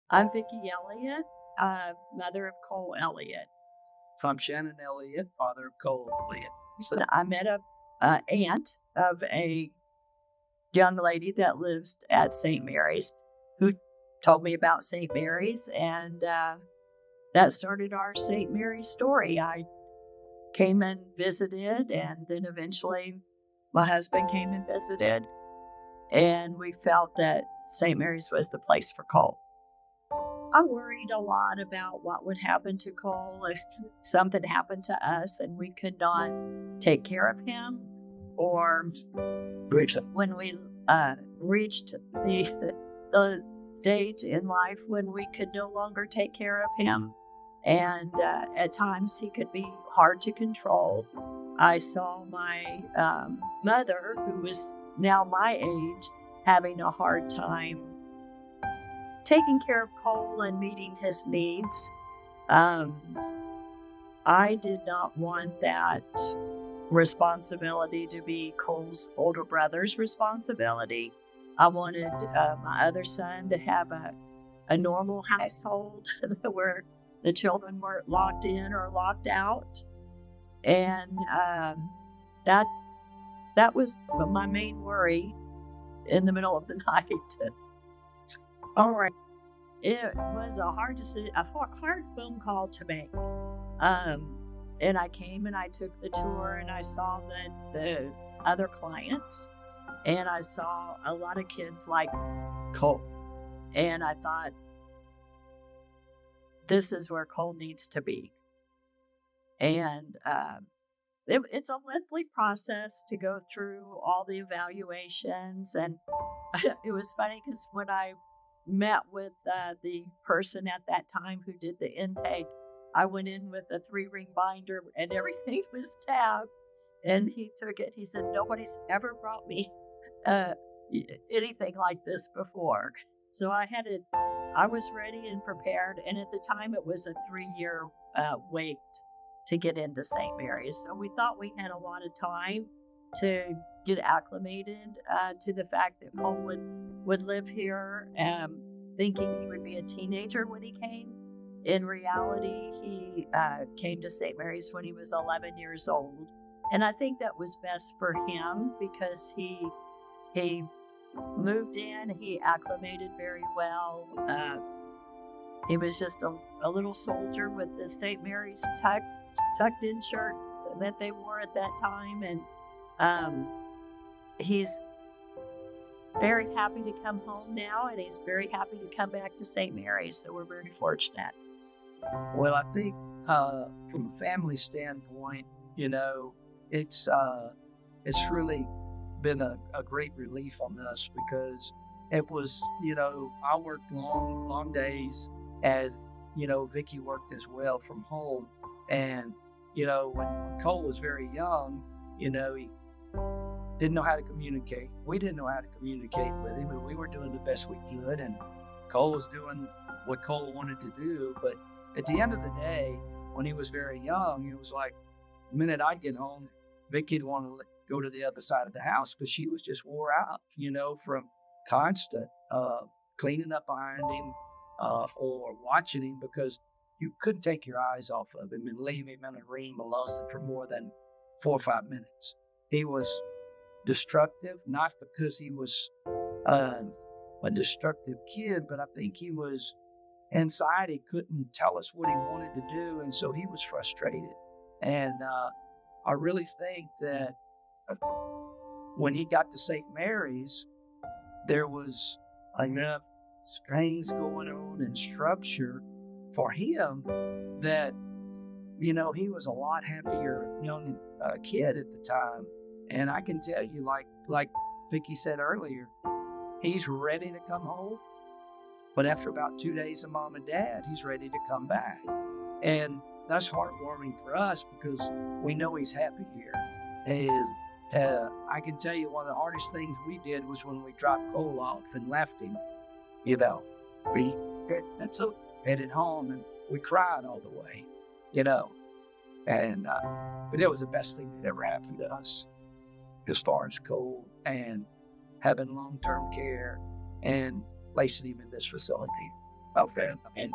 I'm Vicki Elliott, mother of Cole Elliott. I'm Shannon Elliott, father of Cole Elliott. So I met a aunt of a young lady that lives at St. Mary's who told me about St. Mary's, and that started our St. Mary's story. I came and visited, and then eventually my husband came and visited, and we felt that St. Mary's was the place for Cole. I worried a lot about what would happen to Cole if something happened to us and we could not take care of him, or when we reached the stage in life when we could no longer take care of him. And at times he could be hard to control. I saw my mother, who was now my age, having a hard time taking care of Cole and meeting his needs. I did not want that responsibility to be Cole's older brother's responsibility. I wanted my other son to have a normal household where the children weren't locked in or locked out. And that was my main worry in the middle of the night. All right. It was a hard phone call to make. And I came and I took the tour and I saw the other clients, and I saw a lot of kids like Cole. And I thought, this is where Cole needs to be. And it's a lengthy process to go through all the evaluations. And it was funny because when I met with the person at that time who did the intake, I went in with a 3-ring binder and everything was tabbed. And he took it. He said, nobody's ever brought me anything like this before. So I was ready and prepared. And at the time, it was a 3-year wait to get into St. Mary's. So we thought we had a lot of time to get acclimated to the fact that Cole would live here, thinking he would be a teenager when he came. In reality, he came to St. Mary's when he was 11 years old. And I think that was best for him because he moved in, he acclimated very well. He was just a little soldier with the St. Mary's tucked in shirts that they wore at that time. And he's very happy to come home now, and he's very happy to come back to St. Mary's. So we're very fortunate. Well, I think from a family standpoint, it's really been a great relief on us because it was, I worked long days as, Vicki worked as well from home. And, when Cole was very young, he didn't know how to communicate. We didn't know how to communicate with him, and we were doing the best we could. And Cole was doing what Cole wanted to do. But at the end of the day, when he was very young, it was like the minute I'd get home, Vicki'd want to go to the other side of the house because she was just wore out, from constant cleaning up behind him or watching him, because you couldn't take your eyes off of him and leave him in a room alone for more than 4 or 5 minutes. He was destructive, not because he was a destructive kid, but I think he was inside. He couldn't tell us what he wanted to do, and so he was frustrated. And I really think that when he got to St. Mary's, there was enough strings going on and structure for him that, he was a lot happier young kid at the time. And I can tell you, like Vicki said earlier, he's ready to come home. But after about 2 days of mom and dad, he's ready to come back. And that's heartwarming for us because we know he's happy here. And I can tell you one of the hardest things we did was when we dropped Cole off and left him. We headed home and we cried all the way, And but it was the best thing that ever happened to us as far as Cole and having long-term care and placing him in this facility. Okay. And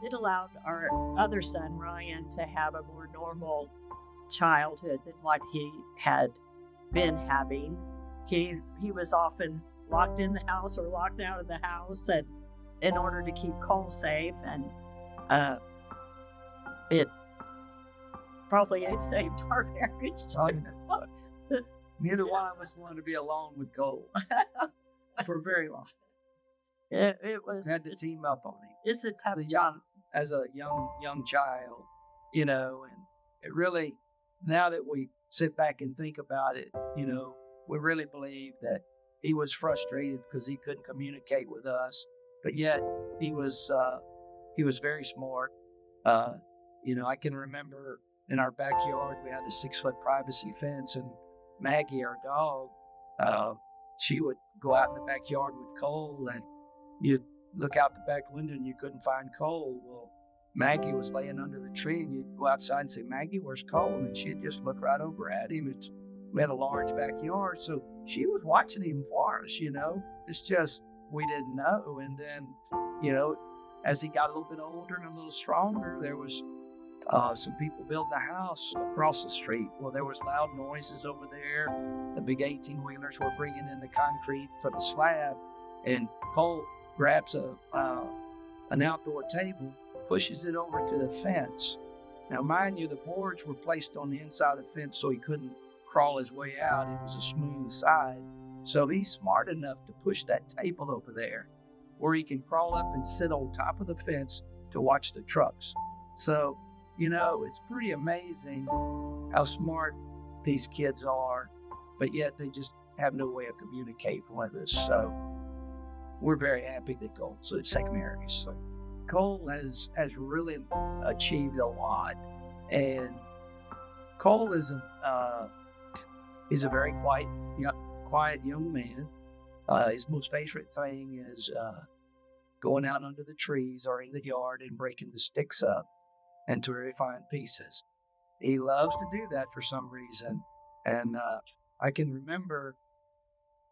it allowed our other son, Ryan, to have a more normal childhood than what he had been having. He was often locked in the house or locked out of the house, and in order to keep Cole safe, and it probably ain't saved our marriage. Neither one of us wanted to be alone with Cole for very long. It was had to team up on him. It's a tough job as a young child, and it really, now that we sit back and think about it, we really believe that he was frustrated because he couldn't communicate with us, but yet he was very smart. I can remember in our backyard we had a 6-foot privacy fence, and Maggie, our dog, she would go out in the backyard with Cole, and you'd look out the back window and you couldn't find Cole. Well, Maggie was laying under the tree, and you'd go outside and say, "Maggie, where's Cole?" And she'd just look right over at him. We had a large backyard, so she was watching him for us, It's just, we didn't know. And then, as he got a little bit older and a little stronger, there was some people building a house across the street. Well, there was loud noises over there. The big 18-wheelers were bringing in the concrete for the slab, and Cole grabs an outdoor table, pushes it over to the fence. Now, mind you, the boards were placed on the inside of the fence so he couldn't crawl his way out. It was a smooth side. So he's smart enough to push that table over there where he can crawl up and sit on top of the fence to watch the trucks. So, it's pretty amazing how smart these kids are, but yet they just have no way of communicating with us. So we're very happy that Cole's at St. Mary's. So Cole has really achieved a lot, and Cole is a very quiet young man. His most favorite thing is going out under the trees or in the yard and breaking the sticks up into very fine pieces. He loves to do that for some reason, and I can remember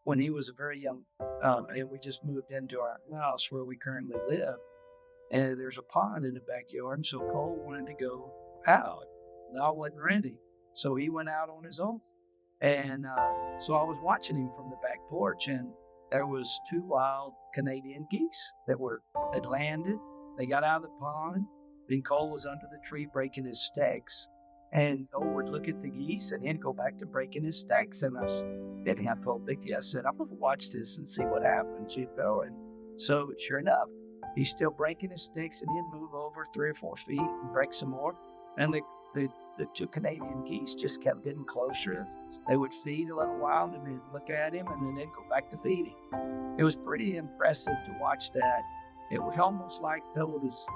when he was a very young, and we just moved into our house where we currently live, and there's a pond in the backyard, and so Cole wanted to go out, and I wasn't ready, so he went out on his own, and so I was watching him from the back porch, and there was 2 wild Canadian geese that had landed. They got out of the pond, and Cole was under the tree breaking his sticks, and Cole would look at the geese and then go back to breaking his sticks, and I told Vicky, I said, "I'm going to watch this and see what happens, And so, sure enough, he's still breaking his sticks, and he'd move over 3 or 4 feet and break some more. And the 2 Canadian geese just kept getting closer. They would feed a little while, and they'd look at him, and then they'd go back to feeding. It was pretty impressive to watch that. It was almost like those,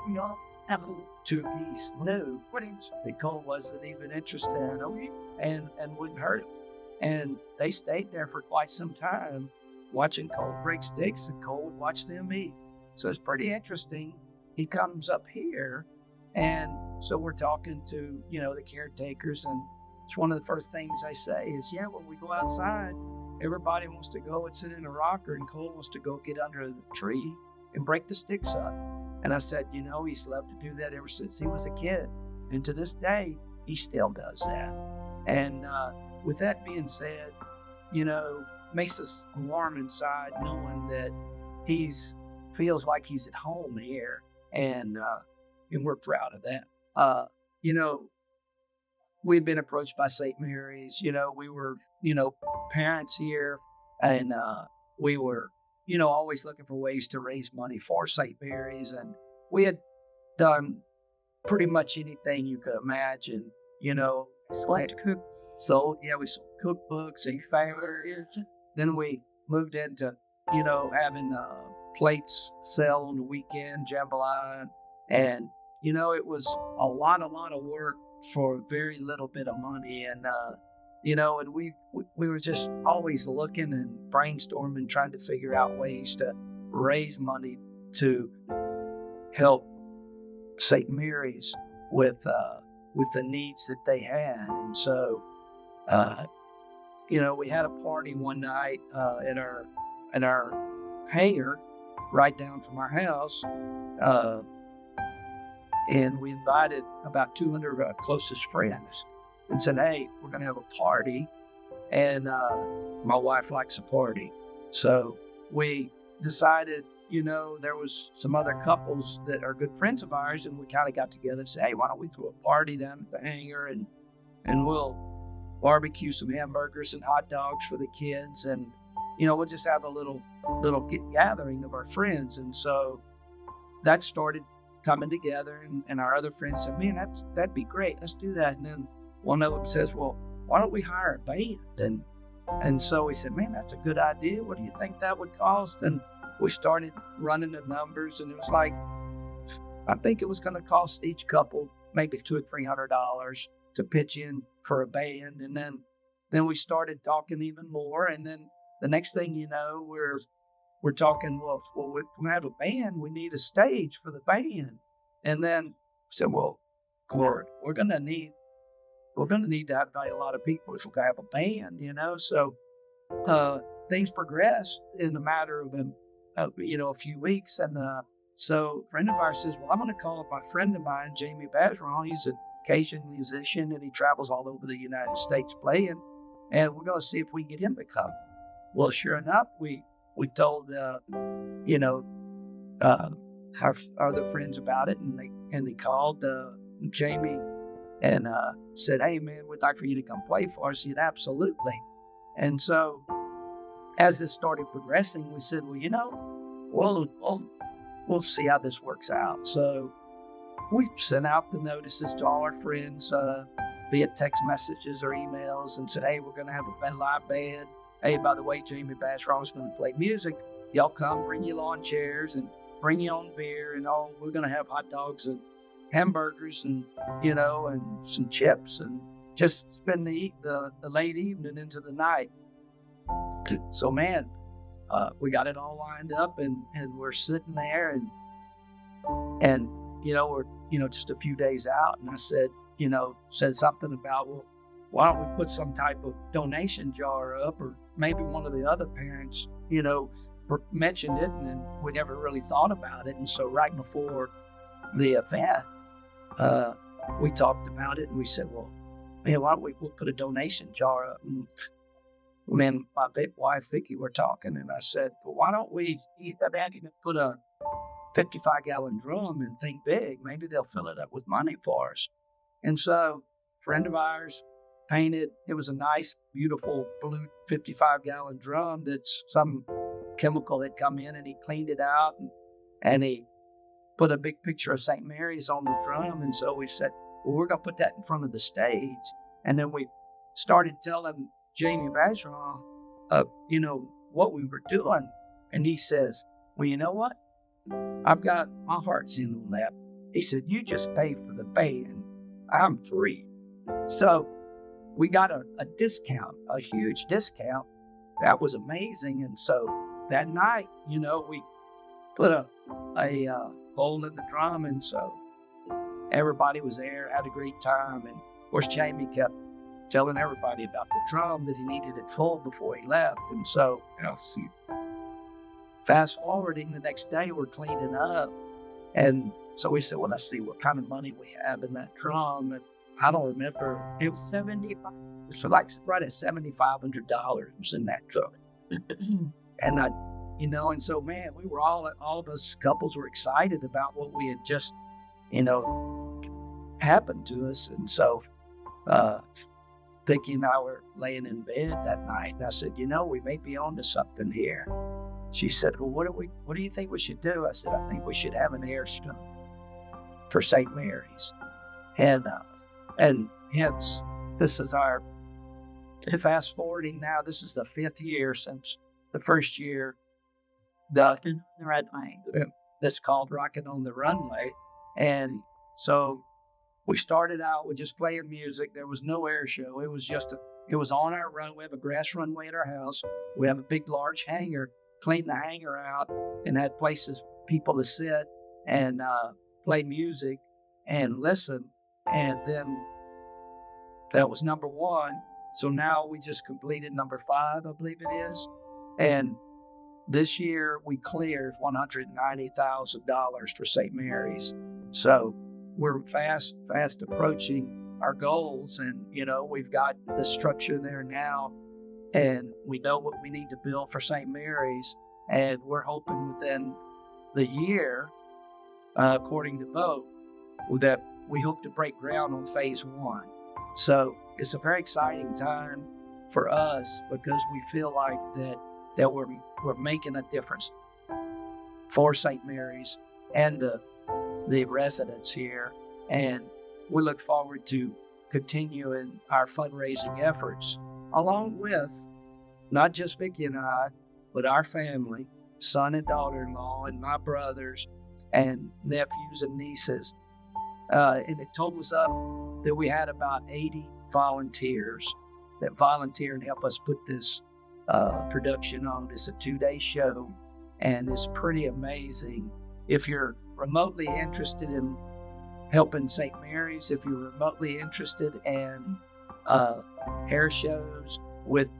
2 geese knew that Cole wasn't even interested in them and wouldn't hurt him. And they stayed there for quite some time, watching Cole break sticks, and Cole would watch them eat. So it's pretty interesting. He comes up here, and so we're talking to, the caretakers, and it's one of the first things they say is, when we go outside, everybody wants to go and sit in a rocker, and Cole wants to go get under the tree and break the sticks up. And I said, he's loved to do that ever since he was a kid. And to this day, he still does that. And with that being said, makes us warm inside knowing that feels like he's at home here, and we're proud of that. We'd been approached by St. Mary's. We were, parents here, and we were, always looking for ways to raise money for St. Mary's, and we had done pretty much anything you could imagine. Select cook. So we sold cookbooks and fairs. Then we moved into, having plates sell on the weekend, jambalaya, and it was a lot of work for very little bit of money, and and we were just always looking and brainstorming, trying to figure out ways to raise money to help St. Mary's with the needs that they had. And so, we had a party one night in our hangar, right down from our house. And we invited about 200 of our closest friends and said, hey, we're going to have a party. And my wife likes a party. So we decided, there was some other couples that are good friends of ours, and we kind of got together and said, hey, why don't we throw a party down at the hangar and we'll barbecue some hamburgers and hot dogs for the kids, and we'll just have a little gathering of our friends. And so that started coming together, and our other friends said, man, that'd be great, let's do that. And then one of them says, well, why don't we hire a band? And so we said, man, that's a good idea. What do you think that would cost? And we started running the numbers, and it was like, I think it was going to cost each couple maybe $200 or $300 to pitch in for a band. And then we started talking even more. And then the next thing you know, we're talking, well, we have a band, we need a stage for the band. And then we said, well, Lord, we're going to need to invite a lot of people if we're going to have a band, So things progressed in a matter of a few weeks. And so a friend of ours says, well, I'm going to call up a friend of mine, Jamie Bergeron. He's an Cajun musician, and he travels all over the United States playing. And we're going to see if we can get him to come. Well, sure enough, we told, our other friends about it, and they called Jamie and said, hey, man, we'd like for you to come play for us. He said, absolutely. And so as this started progressing, we said, well, we'll see how this works out. So we sent out the notices to all our friends via text messages or emails and said, hey, we're going to have a live band. Hey, by the way, Jamie Bergeron is going to play music. Y'all come, bring your lawn chairs and bring your own beer and all. We're going to have hot dogs and hamburgers and, and some chips, and just spend the late evening into the night. So, man, we got it all lined up, and we're sitting there and we're, just a few days out. And I said something about, well, why don't we put some type of donation jar up, or maybe one of the other parents, mentioned it, and then we never really thought about it. And so right before the event, we talked about it, and we said, well, man, why don't we'll put a donation jar up? And me and my wife, Vicki, were talking, and I said, well, why don't we put a 55-gallon drum and think big? Maybe they'll fill it up with money for us. And so a friend of ours painted, it was a nice, beautiful blue 55-gallon drum that's some chemical had come in, and he cleaned it out, and he put a big picture of St. Mary's on the drum. And so we said, well, we're going to put that in front of the stage. And then we started telling Jamie Bergeron, what we were doing. And he says, well, you know what? I've got my heart's in on that. He said, you just pay for the band. I'm free. So we got a discount, a huge discount. That was amazing. And so that night, we put a hole in the drum. And so everybody was there, had a great time. And of course, Jamie kept telling everybody about the drum, that he needed it full before he left. And so, fast forwarding, the next day we're cleaning up. And so we said, well, let's see what kind of money we have in that drum. And I don't remember. It was $75. So like right at $7,500 in that drum. And and so, man, we were all of us couples were excited about what we had just, happened to us. And so, Vicki and I were laying in bed that night, and I said, we may be on to something here. She said, well, what do you think we should do? I said, I think we should have an airstone for St. Mary's. And hence, this is our, fast forwarding now, this is the 5th year since the first year. The Runway. That's called Rockin on the Runway. And so we started out with just playing music. There was no air show. It was on our runway. We have a grass runway at our house. We have a big, large hangar. Cleaned the hangar out and had places people to sit and play music and listen. And then that was number 1. So now we just completed number 5, I believe it is. And This year we cleared $190,000 for St. Mary's. So we're fast approaching our goals, and we've got the structure there now, and we know what we need to build for St. Mary's, and we're hoping within the year, according to Bo, that we hope to break ground on phase 1. So it's a very exciting time for us because we feel like that we're making a difference for St. Mary's and the residents here, and we look forward to continuing our fundraising efforts along with not just Vicki and I, but our family, son and daughter-in-law, and my brothers and nephews and nieces. And it totals up that we had about 80 volunteers that volunteered and help us put this production on. It's a 2-day show, and it's pretty amazing. If you're remotely interested in helping St. Mary's, if you're remotely interested in air shows with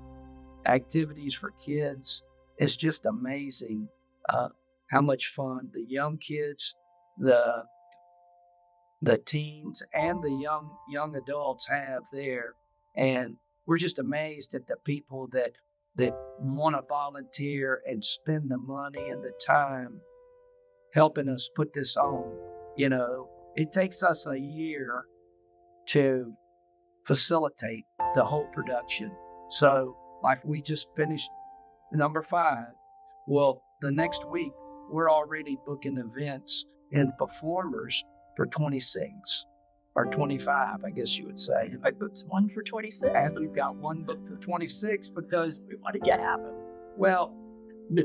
activities for kids, it's just amazing how much fun the young kids, the teens, and the young adults have there. And we're just amazed at the people that want to volunteer and spend the money and the time helping us put this on. It takes us a year to facilitate the whole production. So, like, we just finished number 5. Well, the next week, we're already booking events and performers for 26 or 25, I guess you would say. I booked one for 26. And we've got one booked for 26 because we want to get happen. Well,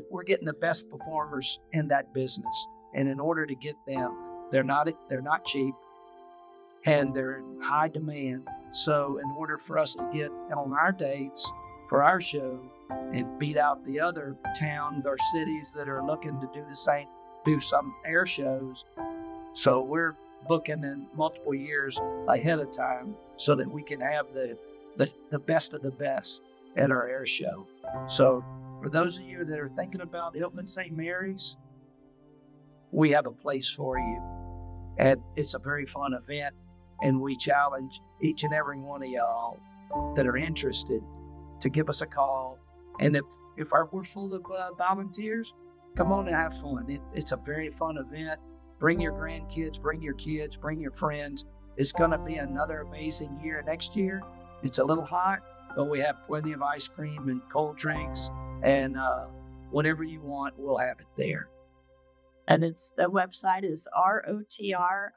we're getting the best performers in that business, and in order to get them, they're not cheap, and they're in high demand. So in order for us to get on our dates for our show and beat out the other towns or cities that are looking to do the same, do some air shows, so we're booking in multiple years ahead of time so that we can have the best of the best at our air show. So for those of you that are thinking about helping St. Mary's, we have a place for you. And it's a very fun event, and we challenge each and every one of y'all that are interested to give us a call. And if we're full of volunteers, come on and have fun. It's a very fun event. Bring your grandkids, bring your kids, bring your friends. It's going to be another amazing year next year. It's a little hot, but we have plenty of ice cream and cold drinks, and whatever you want, we'll have it there. And the website is rotr-la.com.